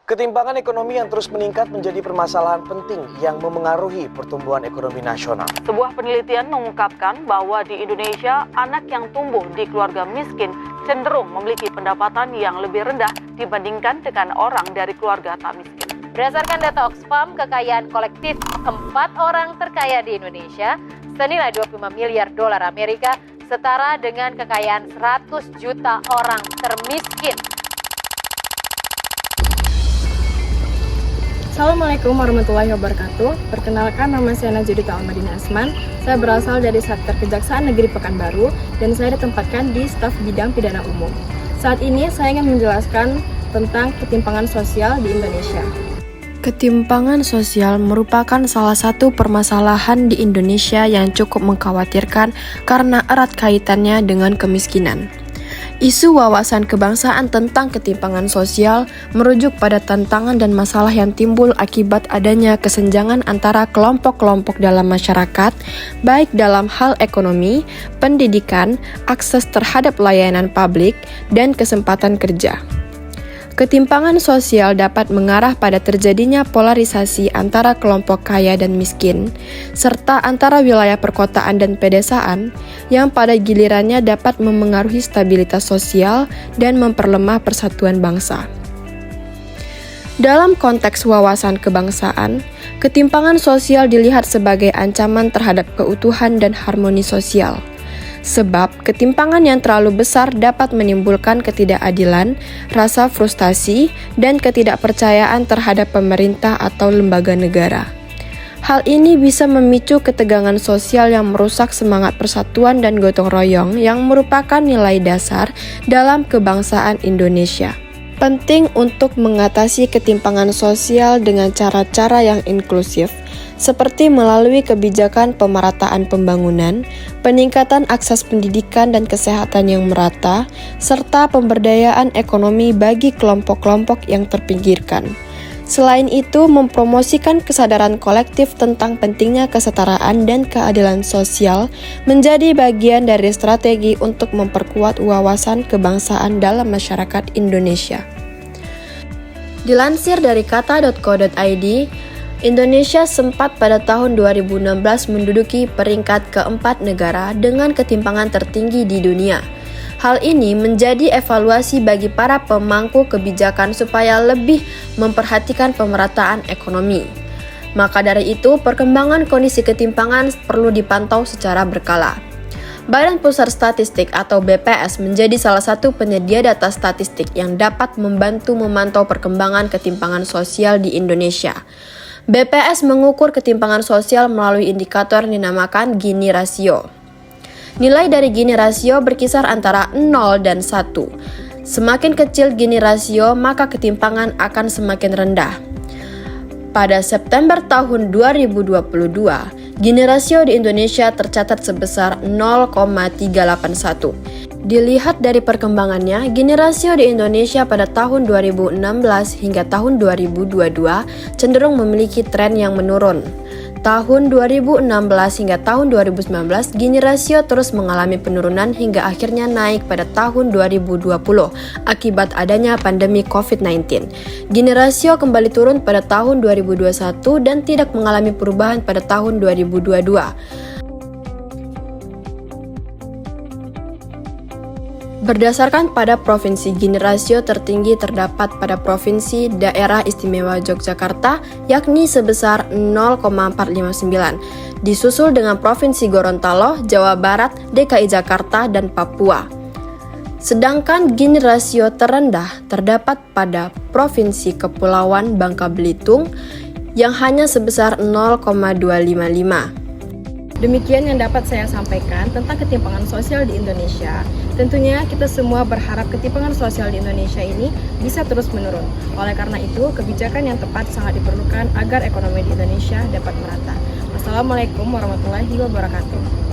Ketimpangan ekonomi yang terus meningkat menjadi permasalahan penting yang memengaruhi pertumbuhan ekonomi nasional. Sebuah penelitian mengungkapkan bahwa di Indonesia, anak yang tumbuh di keluarga miskin cenderung memiliki pendapatan yang lebih rendah dibandingkan dengan orang dari keluarga tak miskin. Berdasarkan data Oxfam, kekayaan kolektif 4 orang terkaya di Indonesia senilai 25 miliar dolar Amerika setara dengan kekayaan 100 juta orang termiskin. Assalamualaikum warahmatullahi wabarakatuh. Perkenalkan, nama saya Najudita Almadina Asman. Saya berasal dari Satker Kejaksaan Negeri Pekanbaru dan saya ditempatkan di staf bidang pidana umum. Saat ini saya ingin menjelaskan tentang ketimpangan sosial di Indonesia. Ketimpangan sosial merupakan salah satu permasalahan di Indonesia yang cukup mengkhawatirkan karena erat kaitannya dengan kemiskinan. Isu wawasan kebangsaan tentang ketimpangan sosial merujuk pada tantangan dan masalah yang timbul akibat adanya kesenjangan antara kelompok-kelompok dalam masyarakat, baik dalam hal ekonomi, pendidikan, akses terhadap layanan publik, dan kesempatan kerja. Ketimpangan sosial dapat mengarah pada terjadinya polarisasi antara kelompok kaya dan miskin, serta antara wilayah perkotaan dan pedesaan, yang pada gilirannya dapat memengaruhi stabilitas sosial dan memperlemah persatuan bangsa. Dalam konteks wawasan kebangsaan, ketimpangan sosial dilihat sebagai ancaman terhadap keutuhan dan harmoni sosial. Sebab ketimpangan yang terlalu besar dapat menimbulkan ketidakadilan, rasa frustasi, dan ketidakpercayaan terhadap pemerintah atau lembaga negara. Hal ini bisa memicu ketegangan sosial yang merusak semangat persatuan dan gotong royong yang merupakan nilai dasar dalam kebangsaan Indonesia. Penting untuk mengatasi ketimpangan sosial dengan cara-cara yang inklusif, seperti melalui kebijakan pemerataan pembangunan, peningkatan akses pendidikan dan kesehatan yang merata, serta pemberdayaan ekonomi bagi kelompok-kelompok yang terpinggirkan. Selain itu, mempromosikan kesadaran kolektif tentang pentingnya kesetaraan dan keadilan sosial menjadi bagian dari strategi untuk memperkuat wawasan kebangsaan dalam masyarakat Indonesia. Dilansir dari kata.co.id, Indonesia sempat pada tahun 2016 menduduki peringkat keempat negara dengan ketimpangan tertinggi di dunia. Hal ini menjadi evaluasi bagi para pemangku kebijakan supaya lebih memperhatikan pemerataan ekonomi. Maka dari itu, perkembangan kondisi ketimpangan perlu dipantau secara berkala. Badan Pusat Statistik atau BPS menjadi salah satu penyedia data statistik yang dapat membantu memantau perkembangan ketimpangan sosial di Indonesia. BPS mengukur ketimpangan sosial melalui indikator yang dinamakan Gini Rasio. Nilai dari Gini Rasio berkisar antara 0 dan 1. Semakin kecil Gini Rasio, maka ketimpangan akan semakin rendah. Pada September tahun 2022, Gini Rasio di Indonesia tercatat sebesar 0,381. Dilihat dari perkembangannya, Gini Rasio di Indonesia pada tahun 2016 hingga tahun 2022 cenderung memiliki tren yang menurun. Tahun 2016 hingga tahun 2019, Gini Rasio terus mengalami penurunan hingga akhirnya naik pada tahun 2020 akibat adanya pandemi COVID-19. Gini Rasio kembali turun pada tahun 2021 dan tidak mengalami perubahan pada tahun 2022. Berdasarkan pada provinsi, Gini Rasio tertinggi terdapat pada Provinsi Daerah Istimewa Yogyakarta, yakni sebesar 0,459, disusul dengan Provinsi Gorontalo, Jawa Barat, DKI Jakarta, dan Papua. Sedangkan Gini Rasio terendah terdapat pada Provinsi Kepulauan Bangka Belitung yang hanya sebesar 0,255. Demikian yang dapat saya sampaikan tentang ketimpangan sosial di Indonesia. Tentunya kita semua berharap ketimpangan sosial di Indonesia ini bisa terus menurun. Oleh karena itu, kebijakan yang tepat sangat diperlukan agar ekonomi di Indonesia dapat merata. Wassalamualaikum warahmatullahi wabarakatuh.